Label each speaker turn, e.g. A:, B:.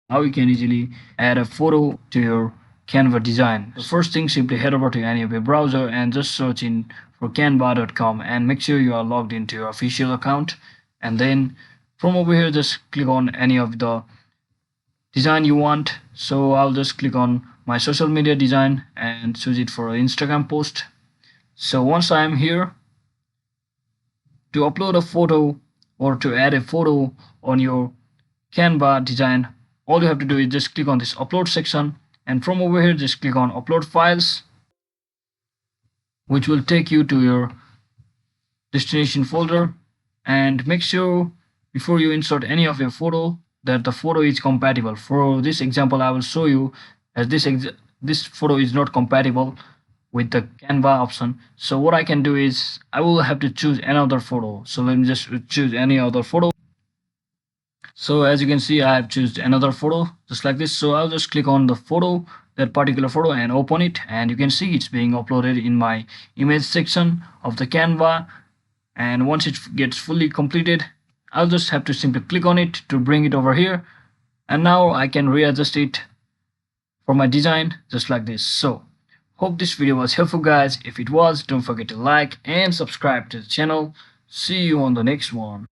A: how you can easily add a photo to your Canva design. The first thing, simply head over to any of your browser and just search in for canva.com and make sure you are logged into your official account. And then from over here, just click on any of the design you want. So I'll just click on my social media design and choose it for an Instagram post. So once I am here, to upload a photo or to add a photo on your Canva design, all you have to do is just click on this upload section, and from over here just click on upload files, which will take you to your destination folder. And make sure before you insert any of your photo that the photo is compatible. For this example, I will show you as this photo is not compatible with the Canva option. So what I can do is I will have to choose another photo. So let me just choose any other photo. So as you can see, I have chosen another photo just like this. So I'll just click on the photo, that particular photo, and open it, and you can see it's being uploaded in my image section of the Canva. And once it gets fully completed, I'll just have to simply click on it to bring it over here, and now I can readjust it for my design just like this. So hope this video was helpful, guys. If it was, don't forget to like and subscribe to the channel. See you on the next one.